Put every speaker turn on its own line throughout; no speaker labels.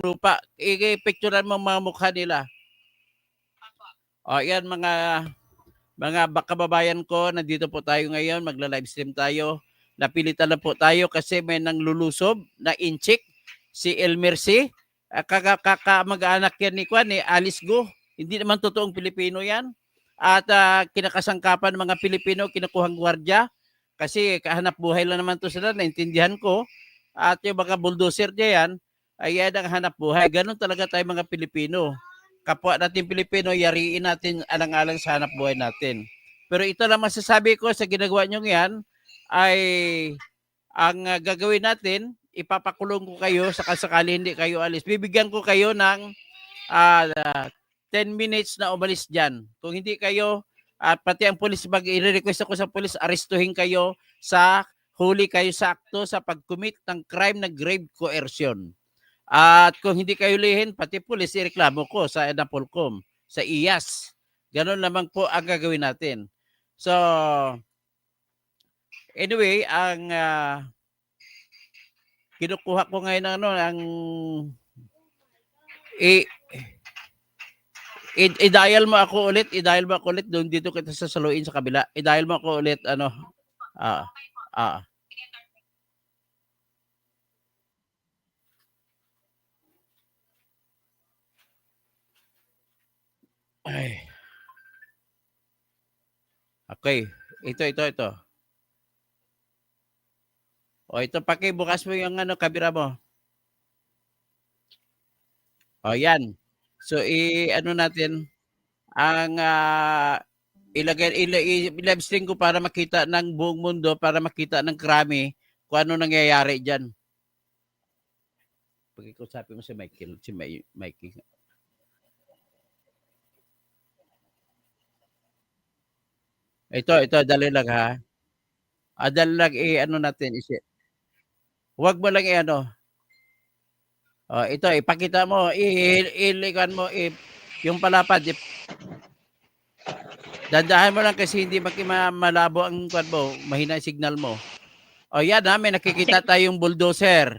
lupa. I-picturean mo mga mukha nila. O, yan mga kababayan ko, nandito po tayo ngayon, magla-livestream tayo. Napilitan na po tayo kasi may nanglulusob na inchik, si Elmer C. Mag-anak yan ni Alice Go. Hindi naman totoong Pilipino yan. At kinakasangkapan ng mga Pilipino, kinukuhang gwardya. Kasi kahanap buhay lang naman to sila, naintindihan ko. At yung mga bulldozer niya yan, ay yan ang hanap buhay. Ganon talaga tayo mga Pilipino. Kapwa natin Pilipino, yariin natin alang-alang sa hanap buhay natin. Pero ito lang masasabi ko sa ginagawa nyo yan, ay ang gagawin natin, ipapakulong ko kayo sakali hindi kayo alis. Bibigyan ko kayo ng 10 minutes na umalis dyan. Kung hindi kayo, pati ang polis, i-request ako sa polis, arestuhin kayo huli kayo sa akto sa pag-commit ng crime na grave coercion. At kung hindi kayo lihin, pati pulis, ireklamo ko sa Napolcom, sa IAS. Ganon lamang po ang gagawin natin. So, anyway, ang kinukuha ko ngayon ang i-dial mo ako ulit, doon dito kita sasaluin sa kabila. I-dial mo ako ulit, Ay. Okay. Ito. O, ito, pakibukas mo yung kamera mo. O, yan. So, natin, ang i-live stream ko para makita ng buong mundo, para makita ng krami kung ano nangyayari dyan. Pagkikusapin mo si Mikey. Ito, dali lang ha. Dali lang natin. Huwag mo lang ito, ipakita mo, ilikan mo, yung palapad. Dandahan mo lang kasi hindi malabo ang kwan mo, mahina ang signal mo. O yan may nakikita tayong bulldozer.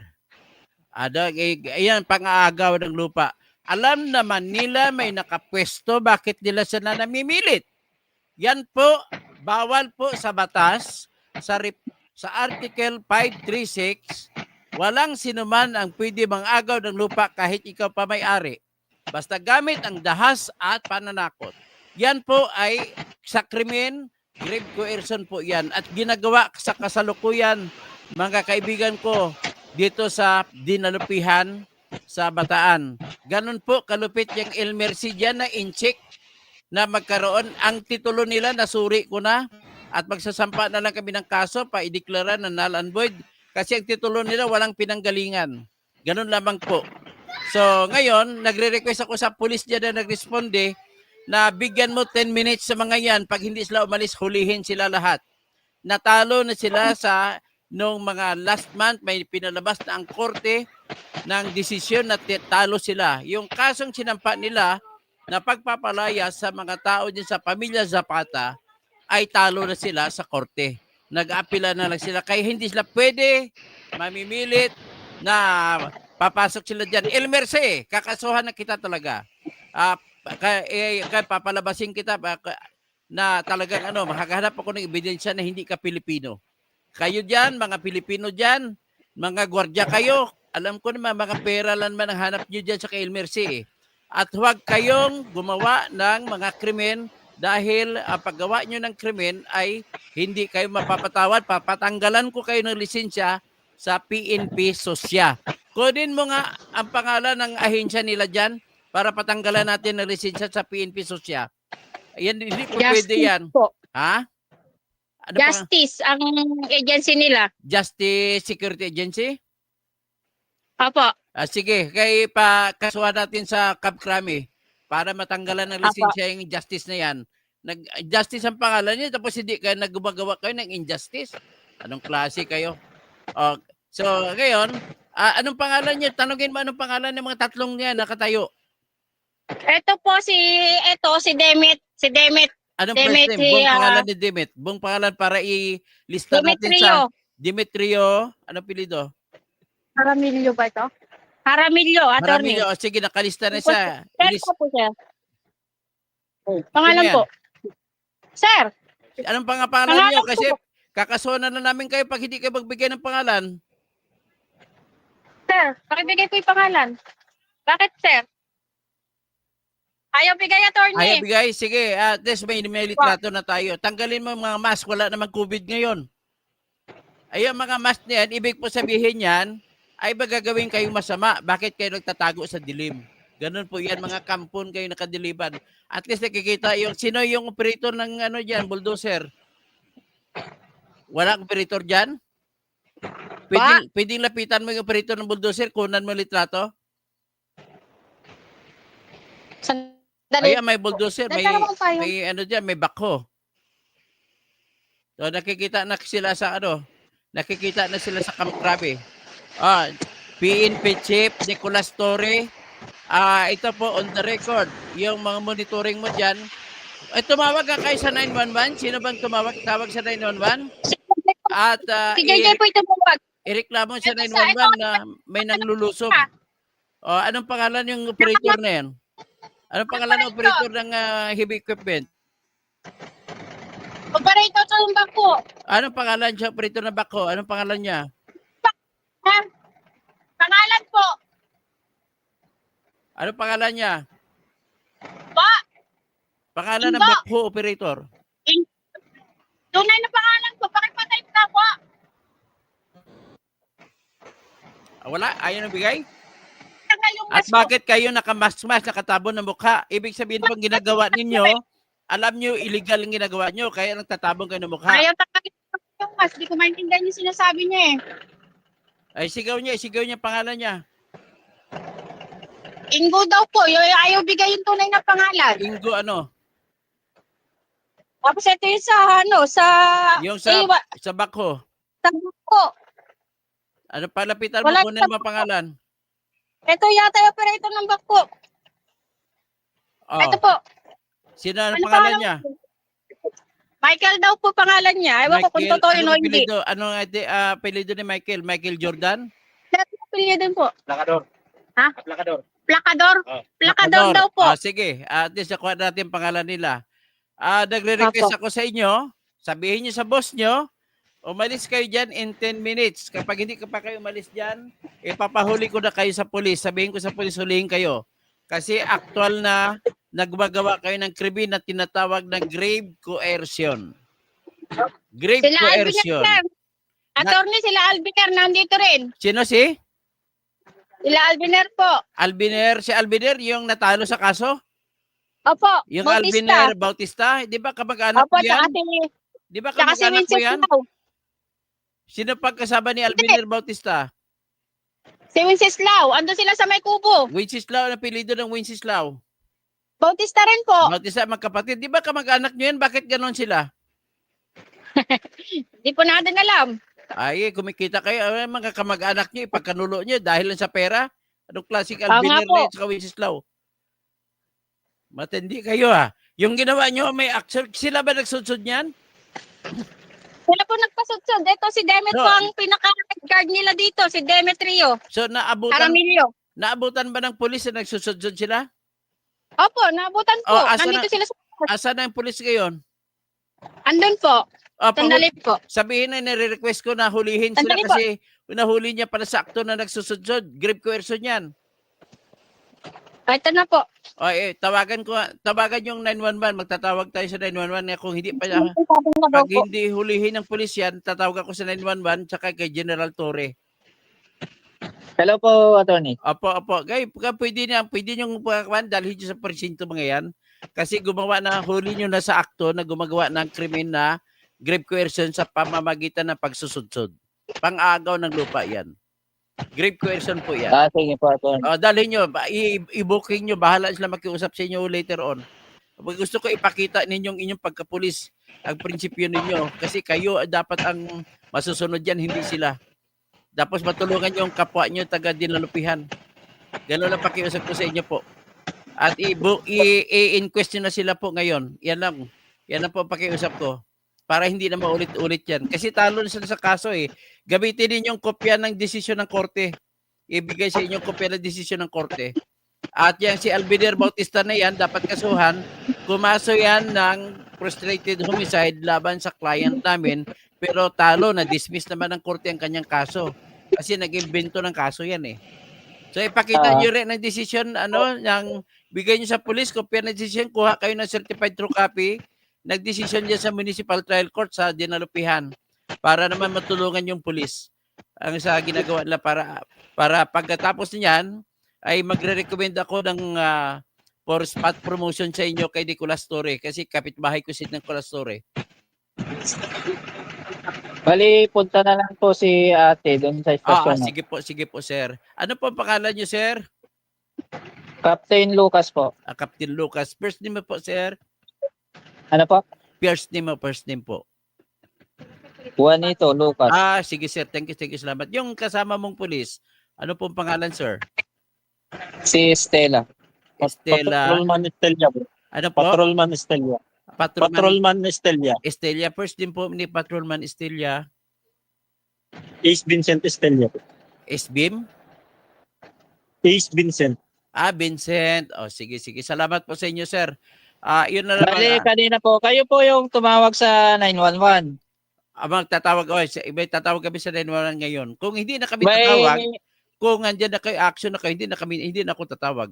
Ayan, pang-aagaw ng lupa. Alam naman nila may nakapwesto, bakit nila sila namimilit? Yan po, bawal po sa batas, sa Article 536, walang sinuman ang pwede mang-agaw ng lupa kahit ikaw pa may-ari. Basta gamit ang dahas at pananakot. Yan po ay sa krimen, grave coercion po yan. At ginagawa sa kasalukuyan, mga kaibigan ko, dito sa dinalupihan sa Bataan. Ganun po kalupit yung Elmer C. dyan na inchik na magkaroon. Ang titulo nila, nasuri ko na at magsasampa na lang kami ng kaso pa ideklara na null and void kasi ang titulo nila walang pinanggalingan. Ganun lamang po. So ngayon, nagre-request ako sa pulis dyan na nagresponde na bigyan mo 10 minutes sa mga yan. Pag hindi sila umalis, hulihin sila lahat. Natalo na sila nung mga last month, may pinalabas na ang korte ng desisyon na talo sila. Yung kasong sinampa nila na pagpapalaya sa mga tao din sa pamilya Zapata ay talo na sila sa korte. Nag-apila na lang sila. Kaya hindi sila pwede mamimilit na papasok sila dyan. Elmer C, kakasuhan na kita talaga. Papalabasin kita na talagang makakahanap ako ng ebidensya na hindi ka Pilipino. Kayo dyan, mga Pilipino dyan, mga gwardiya kayo, alam ko naman mga pera lang man ang hanap nyo dyan sa kay Elmer C. At huwag kayong gumawa ng mga krimen dahil paggawa nyo ng krimen ay hindi kayo mapapatawad. Papatanggalan ko kayo ng lisensya sa PNP Sosya. Kunin mo nga ang pangalan ng ahensya nila dyan para patanggalan natin ng lisensya sa PNP Sosya. Yan, hindi po pwede yan.
Po.
Ha?
Justice ang agency nila.
Justice Security Agency?
Opo.
Sige, kasuhan natin sa Kabkrami para matanggalan ng lisensya yung injustice na yan. Justice ang pangalan niya, tapos hindi kayo naggumagawa kayo ng injustice. Anong klase kayo? So, ngayon, anong pangalan niya? Tanungin mo anong pangalan ng mga tatlong niya nakatayo.
Ito si Demet. Si Demet.
Anong first name? Buong pangalan ni Demet. Buong pangalan para i-lista natin sa Demetrio. Anong pilido?
Aramilio ba ito? Jaramillo,
Marami
attorney.
o sige, nakalista na siya.
Sir po, sir. Pangalan
Sino yan?
po. Sir,
Anong pangalan
pangalan
niyo? Kasi
po.
kakasuhan na namin kayo pag hindi kayo magbigay ng pangalan.
Sir, pakibigay ko yung pangalan. Bakit, sir? Ayaw bigay, attorney.
Ayaw bigay? Sige, at least may litrato na tayo. Tanggalin mo yung mga mask, wala namang COVID ngayon. Ayun, mga mask na yan, ibig po sabihin yan, ay ba gagawin kayong masama? Bakit kayo nagtatago sa dilim? Ganun po yan, mga kampon kayo nakadiliban. At least nakikita yung, sino yung operator ng ano dyan, bulldozer? Walang operator dyan? Pwedeng lapitan mo yung operator ng bulldozer, kunan mo litrato?
Sandali.
Ayan, may bulldozer, may ano dyan, may backhoe. So nakikita na sila sa ano, nakikita na sila sa Camp Crabbe. PNP Chief Nicolas Torre. Ito po on the record, yung mga monitoring mo diyan. Tumawag ka kayo sa 911. Sino bang tawag sa 911? At
Si JJ po ito tumawag.
ireklamo sa 911 na may nanglulusob. Anong pangalan yung operator na yan? Anong pangalan ng operator ng heavy equipment?
Operator sa bangko.
Anong pangalan siya, operator ng backhoe? Anong pangalan niya?
Ha? Pangalan po.
Anong pangalan niya?
Pa.
Pangalan ng
Ingo.
backhoe operator?
Tunay na pangalan po. Pakipatay po po.
Wala? Ayaw na bigay?
Yung
At
mas
bakit kayo nakamasmas, nakatabon ng mukha? Ibig sabihin pang ginagawa ninyo, alam nyo, illegal ang ginagawa nyo, kaya nagtatabon kayo ng mukha.
Ayaw tanggalin yung mas. Di ko maintindihan yung sinasabi niya eh.
Ay, sigaw niya pangalan niya.
Ingo daw po. Ayaw bigay yung tunay na pangalan.
Ingo ano?
Tapos ito yung sa ano, sa...
Yung sa backhoe.
Sa bangko.
Ano, palapitan mo
Wala
kunin
sa
mo pangalan.
Ito yata yung operator ng bangko.
Oh.
Ito po.
Sino ang
Ano
pangalan niya?
Michael daw po pangalan niya. Ewan ko kung totoo yun o hindi.
Anong apelido ni Michael? Michael Jordan?
Dati apelyido din po.
Plakador.
Ha?
Plakador.
Plakador.
Oh.
Plakador daw po.
Sige, at least nakuha natin ang pangalan nila. Nagre-request ako sa inyo, sabihin niyo sa boss niyo, umalis kayo dyan in 10 minutes. Kapag hindi pa kayo umalis dyan, ipapahuli ko na kayo sa polis. Sabihin ko sa polis, hulihin kayo. Kasi actual na nagmagawa kayo ng krimen na tinatawag na grave coercion. Grave
Sila
coercion.
Albiner. Attorney, sila Albiner nandito rin.
Sino si?
Sila Albiner po.
Albiner. Si Albiner yung natalo sa kaso?
Opo.
Yung
Bautista.
Albiner Bautista? Di ba kamag-anak
Opo,
mo yan?
tsaka si...
Di ba
Tsaka si
kamag-anak mo
Vincent
yan?
Lau.
Sino pagkasama ni Albiner Bautista?
Si Wenceslao. Ando sila sa may kubo.
Wenceslao, ang apelido ng Wenceslao.
Bautista rin po.
Bautista, magkapatid. Di ba kamag-anak nyo yan? Bakit ganon sila?
Di po natin alam.
Ay, kumikita kayo. Mga kamag-anak nyo, ipagkanulo nyo dahil lang sa pera. Anong klaseng
nga
Albiner
po.
na yun sa Wenceslao? Matindi kayo Yung ginawa nyo, may action. Sila ba nagsudsod niyan?
Sila po nagpasudsod. Ito si Demet
No.
po ang pinaka-guard nila dito. Si Demetrio.
So, naabutan ba ng pulis na nagsusudsod sila?
Opo, naabutan po.
Asa
Nandito sila sa...
Asan na yung pulis ngayon?
Andun po. Sandali po.
Sabihin na nire-request ko na hulihin sila
Sandali po.
kasi nahuli niya pala sa akto na nagsusudsod. Grave coercion yan.
Ito na po.
Tawagan yung 911. Magtatawag tayo sa 911 kung hindi pa
Sabi na daw
pag
po.
hindi hulihin ng pulis yan, tatawag ako sa 911 tsaka kay General Torre.
Hello po, attorney.
Opo. Pwede niyong dalhin niyo sa presinto mga yan. Kasi gumawa na, huli niyo na sa akto na gumagawa ng krimen na grave coercion sa pamamagitan ng pagsusudsod. Pang-agaw ng lupa yan. Grave coercion po yan.
Sige po, attorney.
Dalhin nyo, i-booking nyo, bahala sila makiusap sa inyo later on. Gusto ko ipakita ninyong inyong pagkapulis, ang prinsipyo ninyo. Kasi kayo dapat ang masusunod yan, hindi sila. Tapos matulungan yung kapwa nyo taga dinalupihan. Gano'n lang pakiusap ko sa inyo po. At i-inquest nyo na sila po ngayon. Yan lang po ang pakiusap ko. Para hindi na maulit-ulit yan. Kasi talo na sila sa kaso Gamitin din yung kopya ng desisyon ng korte. ibigay sa inyo kopya ng desisyon ng korte. At yan si Albiner Bautista na yan, dapat kasuhan. Kumaso yan ng frustrated homicide laban sa client namin, pero talo, na-dismiss naman ng korte ang kanyang kaso. Kasi nag-invento ng kaso yan eh. So ipakita nyo rin ng desisyon, ng bigay nyo sa police, kopya ng desisyon, kuha kayo ng certified true copy, nagdesisyon dyan sa municipal trial court sa dinalupihan para naman matulungan yung police. Ang sa ginagawa nila para pagkatapos niyan, ay magre-recommend ako ng for spot promotion sa inyo kay Nicolas Torre kasi kapitbahay ko si Nicolas Torre.
Bali, punta na lang po si ate doon sa istasyon.
Sige po, sir. Ano po ang pangalan niyo, sir?
Captain Lucas po.
Captain Lucas. First name mo po, sir?
Ano po?
First name po.
Juanito Lucas.
Sige, sir. Thank you, salamat. Yung kasama mong pulis, ano po ang pangalan, sir?
Si Stella.
Estela.
Patrolman Estella.
Ano po?
Patrolman Estella. Patrolman Estella.
Estella. First name po ni Patrolman Estella.
Ace Vincent Estella.
Esbim?
Ace Vincent.
Vincent. Sige. Salamat po sa inyo, sir. Yun na lang.
Bali, kanina po, kayo po yung tumawag sa 911.
Magtatawag, iba tatawag kami sa 911 ngayon. Kung hindi na kami tatawag, kung andyan na kayo, action na kayo, hindi na ako tatawag.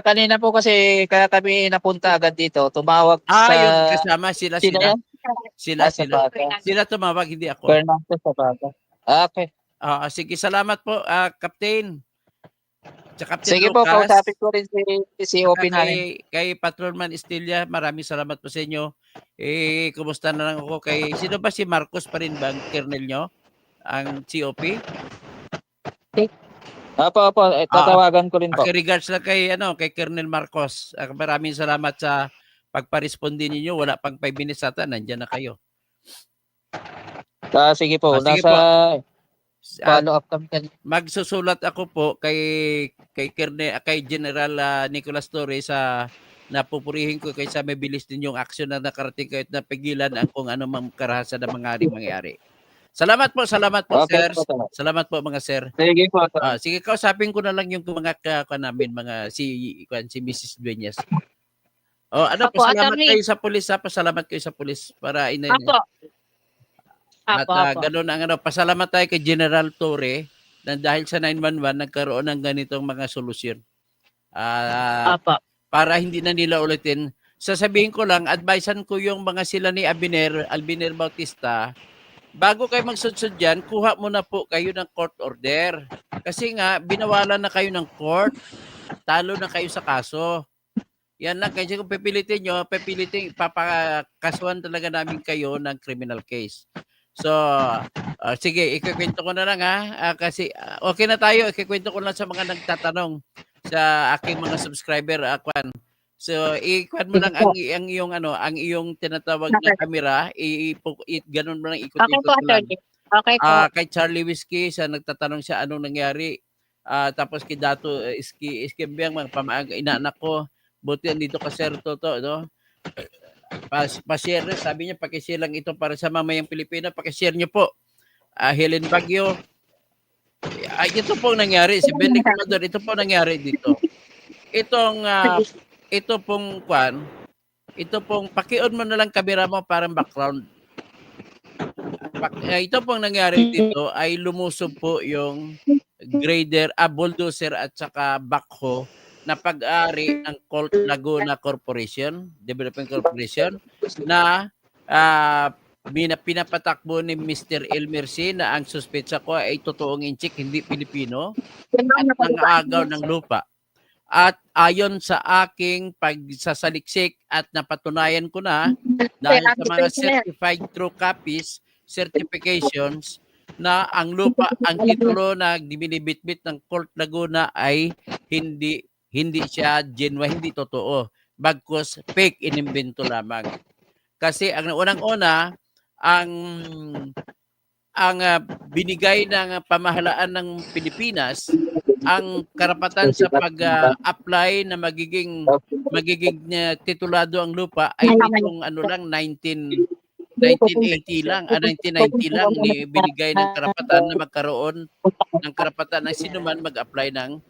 Kanina po kasi kaya kami napunta agad dito, tumawag
yung kasama sila.
Zapata.
Sila tumawag, hindi ako.
Fernando Zapata. Okay.
Sige, salamat po, Captain.
Sige po, kausapin ko rin si OP namin.
Kay Patrolman Estella, maraming salamat po sa inyo. Kumusta na lang ako kay, sino ba si Marcos pa rin ba ang kernel nyo? Ang COP?
Opo, tatawagan ko rin po.
Regards lang kay Colonel Marcos. Maraming salamat sa pagpa-responde ninyo. Wala pang 5 minutes ata, nandiyan na kayo.
Sige po,
Sige
nasa
po.
follow up kami kanina.
Magsusulat ako po kay General Nicolas Torre sa napupurihin ko kaysa may bilis din yung aksyon na nakarating kahit napigilan ang kung ano mang karahasan ng mangyari. Salamat po,
Okay,
sir. Salamat po mga sir.
Sige po.
Sige, kausapin ko na lang yung mga namin, si Mrs. Dueñas. Pasalamat kayo sa pulis, pasalamat kayo sa pulis para ganun ang pasalamat tayo kay General Torre na dahil sa 911 nagkaroon ng ganitong mga solusyon. Para hindi na nila ulitin. Sasabihin ko lang, advisean ko yung mga sila ni Albiner Bautista. Bago kayo magsudsud dyan, kuha muna po kayo ng court order. Kasi nga, binawalan na kayo ng court. Talo na kayo sa kaso. Yan lang. Kasi kung papakasuhan talaga namin kayo ng criminal case. So, sige, ikikwento ko na lang kasi okay na tayo. Ikikwento ko lang sa mga nagtatanong sa aking mga subscriber. So, ikuan mo lang ang iyong tinatawag na camera, ganun mo lang ikot-ikot mo lang.
Okay po.
Kay Charlie Whiskey, nagtatanong siya anong nangyari. Tapos kay Dato Iskembiang, mga inaanak ko, buti andito ka Sir Toto, no? Pa-share, sabi niya, paki-share lang ito para sa mamayang Pilipino, paki-share niyo po. Helen Bagyo. Ito pong nangyari, si Benny Comador, ito po nangyari dito. Ito pong paki-on mo na lang kamera mo parang background. Ito pong nangyari dito ay lumusob po yung grader, bulldozer at saka backhoe na pag-ari ng Colt Laguna Corporation, Development Corporation na pinapatakbo ni Mr. Elmer C. na ang suspetsa ko ay totoong inchik, hindi Pilipino at nangagaw ng lupa. At ayon sa aking pagsasaliksik at napatunayan ko na dahil sa mga certified true copies, certifications na ang lupa, ang titulo na binibitbit ng Colt Laguna ay hindi siya genuine, hindi totoo. Bagkus fake, inimbento lamang. Kasi ang unang-una, ang binigay ng pamahalaan ng Pilipinas ang karapatan sa pag-apply na magiging titulado ang lupa ay itong 1980 lang, 1990 lang ni binigay ng karapatan na magkaroon ng karapatan ng sinuman mag-apply ng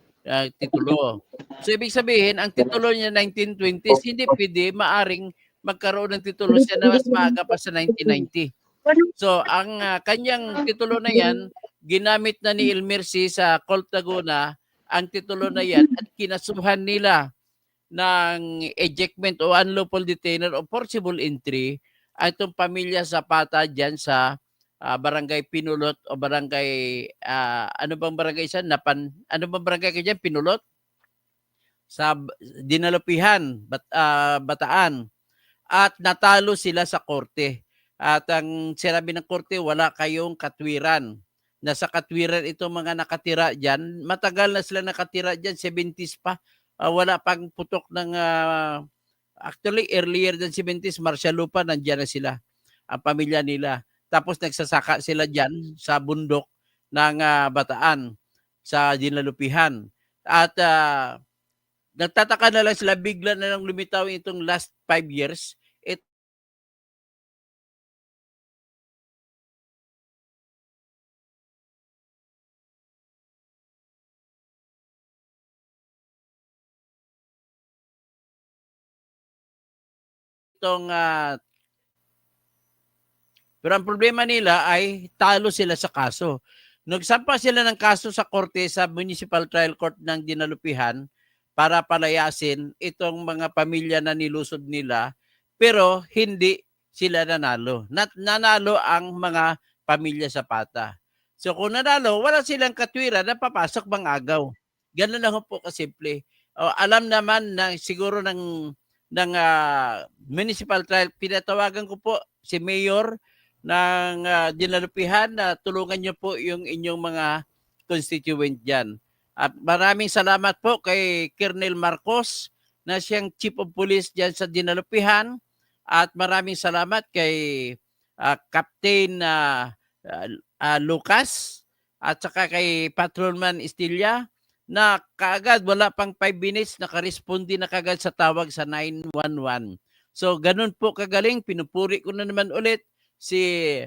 titulo. So ibig sabihin, ang titulo niya 1920s, hindi pwede maaring magkaroon ng titulo siya na mas maaga pa sa 1990. So ang kanyang titulo na yan, ginamit na ni Ilmirsi sa Colt Laguna ang titulo na yan at kinasuhan nila ng ejectment o unlawful detainer o forcible entry ay itong pamilya Zapata dyan sa barangay Pinulot o barangay, ano bang barangay siya? Ano bang barangay ka dyan? Pinulot? Sa Dinalupihan, Bataan. At natalo sila sa korte. At ang sinabi ng korte, wala kayong katwiran. Nasa katwiran itong mga nakatira dyan. Matagal na sila nakatira dyan, 70s pa. Wala pang putok ng, actually earlier than 70s, Marcialupa, nandiyan na sila, ang pamilya nila. Tapos nagsasaka sila dyan sa bundok ng Bataan, sa Dinalupihan. At nagtataka na lang sila, bigla na lang lumitaw itong last 5 years. Pero ang problema nila ay talo sila sa kaso. Nagsampa sila ng kaso sa korte sa Municipal Trial Court ng Dinalupihan para palayasin itong mga pamilya na nilusod nila, pero hindi sila nanalo. Nanalo ang mga pamilya Zapata. So kung nanalo, wala silang katwiran na papasok bang agaw. Ganun lang po kasimple. Alam naman na siguro ng municipal trial, pinatawagan ko po si Mayor ng Dinalupihan na tulungan niyo po yung inyong mga constituent dyan. At maraming salamat po kay Colonel Marcos na siyang Chief of Police dyan sa Dinalupihan. At maraming salamat kay Captain Lucas at saka kay Patrolman Estilla na kaagad wala pang 5 minutes nakaresponde na kaagad sa tawag sa 911. So ganun po kagaling, pinupuri ko na naman ulit si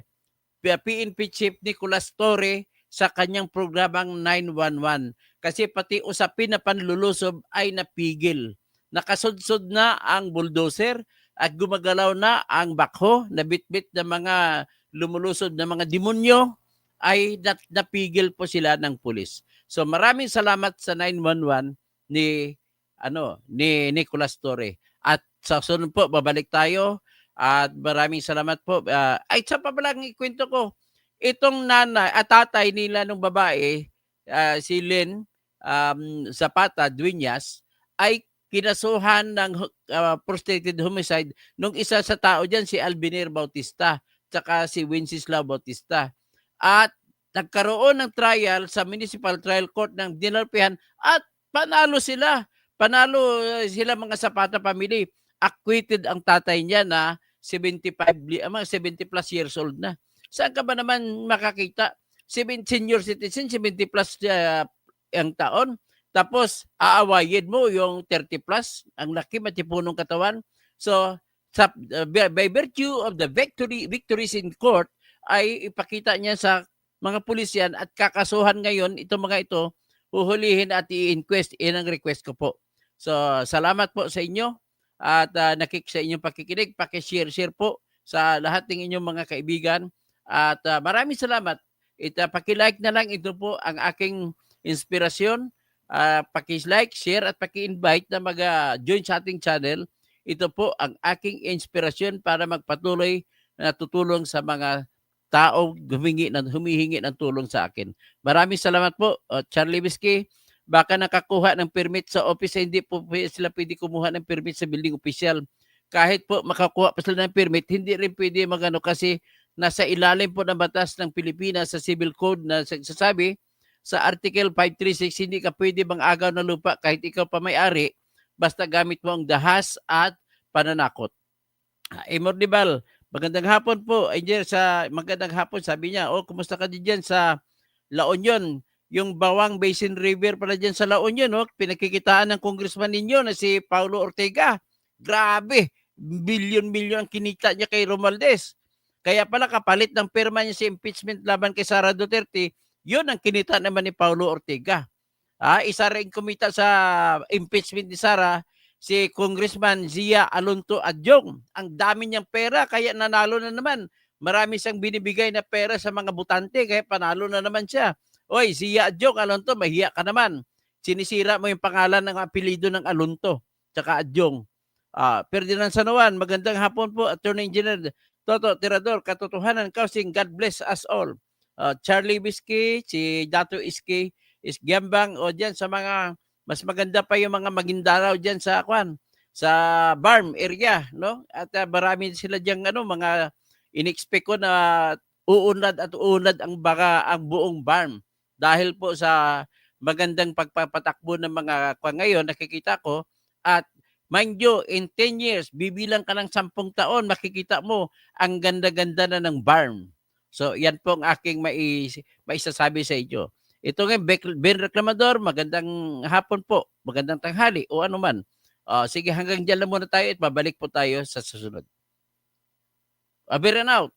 PNP Chief Nicolas Torre sa kanyang programang 911 kasi pati usapin na panlulusob ay napigil. Nakasudsod na ang bulldozer at gumagalaw na ang bakho na bitbit ng mga lumulusob na mga demonyo ay napigil po sila ng pulis. So maraming salamat sa 911 ni Nicolas Torre. At sa sunod po babalik tayo at maraming salamat po. Ay sa pa lang ikwento ko. Itong nanay at tatay nila ng babae, si Lynn Zapata Dueñas, ay kinasuhan ng prostrated homicide nung isa sa tao diyan si Albiner Bautista tsaka si Wenceslao Bautista. At nagkaroon ng trial sa Municipal Trial Court ng Dinalupihan at panalo sila. Panalo sila mga Zapata family. Acquitted ang tatay niya na 70 plus years old na. Saan ka ba naman makakita? Senior citizen, 70 plus ang taon. Tapos aawayin mo yung 30 plus, ang laki matipunong katawan. So by virtue of the victories in court, ay ipakita niya sa mga pulisyan at kakasuhan ngayon itong mga ito, huhulihin at i-inquest. Yan ang request ko po. So salamat po sa inyo at sa inyong pakikinig. Paki-share po sa lahat ng inyong mga kaibigan at maraming salamat. Paki-like na lang, ito po ang aking inspirasyon. Paki-like, share at paki-invite na mag-join sa ating channel. Ito po ang aking inspirasyon para magpatuloy na tutulong sa mga tao humihingi ng tulong sa akin. Maraming salamat po. Charlie Whiskey, baka nakakuha ng permit sa office, hindi po sila pwede kumuha ng permit sa building official. Kahit po makakuha pa sila ng permit, hindi rin pwede magano kasi nasa ilalim po ng batas ng Pilipinas sa Civil Code na sasabi sa Article 536, hindi ka pwede mag-agaw ng lupa kahit ikaw pa may-ari basta gamit mo ang dahas at pananakot. Imordibal, magandang hapon po. Magandang hapon, sabi niya. Kumusta ka diyan sa La Union? Yung Bawang Basin River pala diyan sa La Union, pinakikitaan ng congressman ninyo na si Paulo Ortega. Grabe, bilyon-bilyon ang kinita niya kay Romualdez. Kaya pala kapalit ng pirma niya si impeachment laban kay Sara Duterte, yun ang kinita naman ni Paulo Ortega. Isa rin kumita sa impeachment ni Sara, si Congressman Zia Alonto Adyong. Ang dami niyang pera, kaya nanalo na naman. Marami siyang binibigay na pera sa mga butante, kaya panalo na naman siya. Oy, Zia Adyong, Alonto, mahiya ka naman. Sinisira mo yung pangalan ng apelido ng Alonto, tsaka Adyong. Ferdinand Sanoan, magandang hapon po, Attorney Engineer Toto Tirador, katotohanan kausing, God bless us all. Charlie Whiskey, si Dato Iski, is Gambang, o dyan sa mga, mas maganda pa yung mga Maguindanao dyan sa Barm area, no? At marami sila dyan, mga in-expect ko na uunlad ang buong Barm. Dahil po sa magandang pagpapatakbo ng mga ngayon, nakikita ko, at mind you, in 10 years, bibilang ka ng 10 taon, makikita mo, ang ganda-ganda na ng Barm. So, yan po ang aking maisasabi sa inyo. Ito nga, Ben Reclamador, magandang hapon po, magandang tanghali, o ano man. Sige, hanggang dyan lang muna tayo at babalik po tayo sa susunod. Over and out.